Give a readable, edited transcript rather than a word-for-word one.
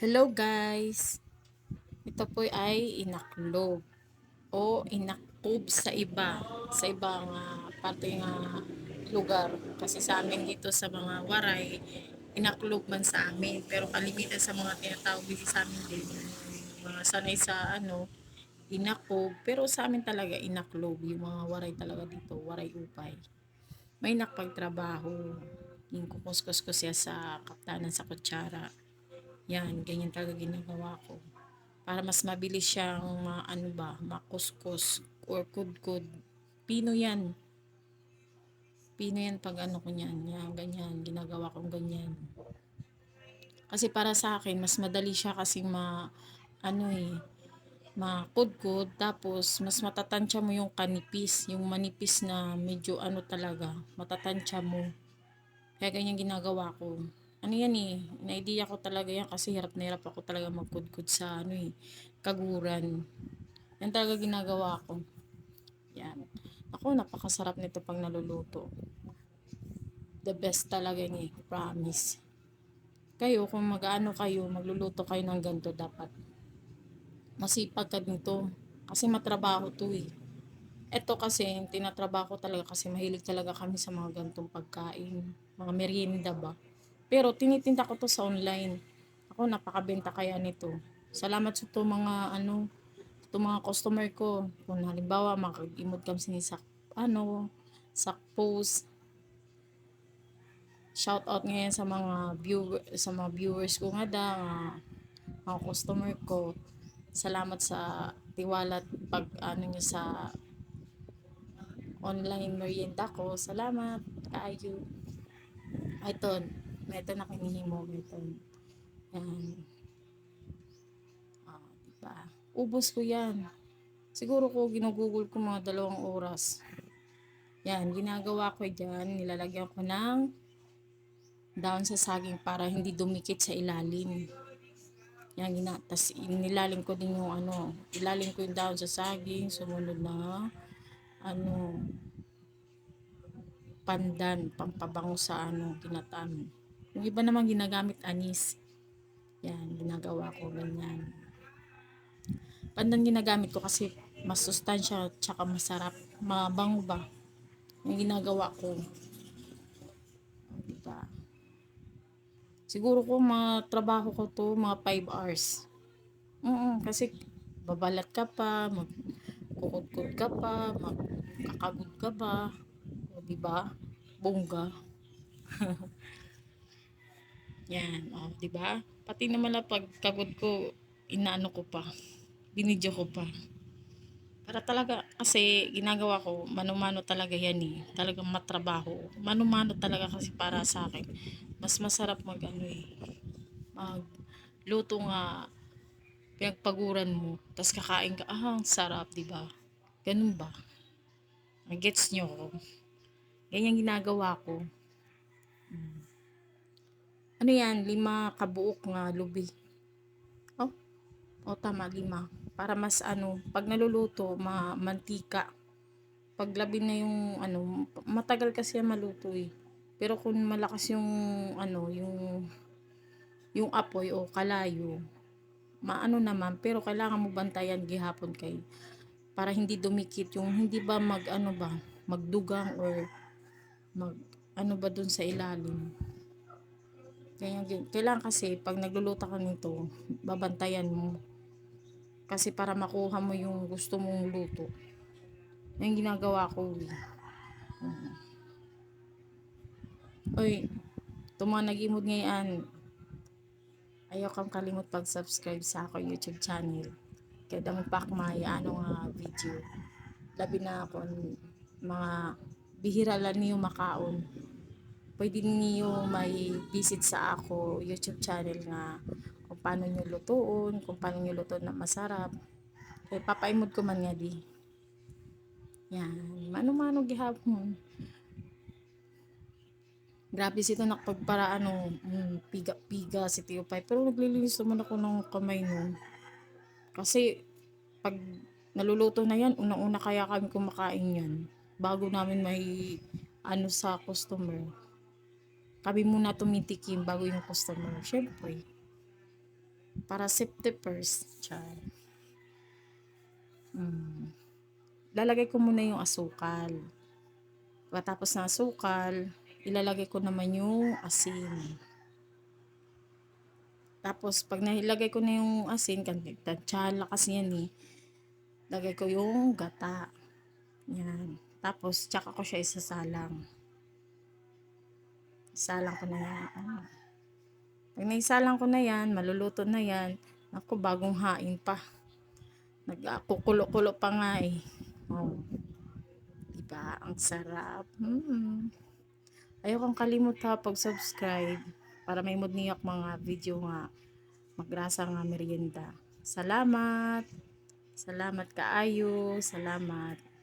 Hello guys! Ito po ay inaklob o inaktob sa iba, sa ibang parte ng lugar. Kasi sa amin dito sa mga waray, inaklob man sa amin. Pero kalimitan sa mga tinatawag dito sa amin din, mga sanay sa inakob. Pero sa amin talaga inaklob, yung mga waray talaga dito, waray upay. May nakapagtrabaho, yung kukuskus ko siya sa kaptanan sa kutsara. Yan, ganyan talaga ginagawa ko. Para mas mabilis siyang makuskus or kudkud. Pino yan. Pino yan pag ano ko niyan. Yan, ganyan. Ginagawa kong ganyan. Kasi para sa akin, mas madali siya kasi ano eh, makudkud. Tapos, mas matatansya mo yung kanipis. Yung manipis na medyo ano talaga. Matatansya mo. Kaya ganyan ginagawa ko. Ano yan eh, na-idea ko talaga yan kasi hirap na hirap ako talaga magkudkod sa kaguran. Yan talaga ginagawa ko. Yan. Ako, napakasarap nito pag naluluto. The best talaga ni, promise. Kayo, kung mag-ano kayo, magluluto kayo ng ganito, dapat masipag ka nito. Kasi matrabaho to eh. Ito kasi, tinatrabaho ko talaga kasi mahilig talaga kami sa mga gantong pagkain. Mga merienda ba. Pero tinitinda ko to sa online. Ako, napakabenta kaya nito. Salamat sa to mga itong mga customer ko. Kung halimbawa, makag-imod kami sa sa post. Shout out ngayon sa mga viewers ko nga mga customer ko. Salamat sa tiwala at pag nyo sa online merienda ko. Salamat kaayo. Ito, ito na kinihimo ito. Yan. Diba? Ubos ko yan. Siguro ko ginugugol ko mga 2 oras. Yan, ginagawa ko dyan. Nilalagyan ko ng down sa saging para hindi dumikit sa ilalim. Yan, tas nilalim ko din yung ilalim ko yung down sa saging, sumunod na pandan, pampabango sa ginataan. Yung iba naman ginagamit anis. Yan, ginagawa ko ganyan. Pandan ginagamit ko kasi mas sustansya tsaka masarap, mabango ba. Yung ginagawa ko. Diba? Siguro ko matrabaho ko to mga 5 hours. Kasi babalat ka pa, magkukudkod ka pa, magkakagod ka pa. O, diba? Bongga. Yan, o, diba? Pati naman na pagkagod ko, inaano ko pa. Binidyo ko pa. Para talaga, kasi ginagawa ko, mano-mano talaga yan eh. Talagang matrabaho. Mano-mano talaga kasi para sa akin. Mas masarap magluto nga, pinagpaguran mo, tas kakain ka, ang sarap, di ba? Ganun ba? Gets nyo ko? Ganyan ginagawa ko. Ano yan? 5 kabuok nga lubi. Oh, tama, 5. Para mas pag naluluto, mantika. Pag labi na yung matagal kasi yan maluto eh. Pero kung malakas yung apoy o kalayo, maano naman, pero kailangan mo bantayan gihapon kay para hindi dumikit yung hindi ba magdugang or mag ba dun sa ilalim. Kailangan kasi pag nagluluto ka nito, babantayan mo kasi para makuha mo yung gusto mong luto. Yung ginagawa ko. Oy, mga nag-imod ngayon, ayaw kang kalimot pag-subscribe sa ako YouTube channel. Kaya damo pakmay nga video. Labi na ako mga bihira lang niyo makaon. Pwede niyo may visit sa ako YouTube channel nga kung paano niyo lutuon, kung paano niyo lutuon na masarap. Kaya papaimod ko man nga di. Yan, mano-mano gihapon. Grabe sito nakapagpara piga-piga si Tio Pai. Pero naglilinis naman ako ng kamay nun. Kasi pag naluluto na yan, unang-una kaya kami kumakain yan. Bago namin may sa customer. Kami muna tumitikim bago yung customer. Syempre. Para safety first. Char. Lalagay ko muna yung asukal. Pagkatapos ng asukal, ilalagay ko naman yung asin. Tapos, pag nilagay ko na yung asin, tansala kasi yan eh. Lagay ko yung gata. Yan. Tapos, tsaka ko siya isasalang. Isalang ko na yan. Pag naisalang ko na yan, maluluto na yan. Ako, bagong hain pa. Nagkukulo-kulo pa nga eh. Oh, diba? Ang sarap. Ayaw kang kalimut ha pag-subscribe para may mood niyak mga video nga magrasa nga merienda. Salamat. Salamat kaayo. Salamat.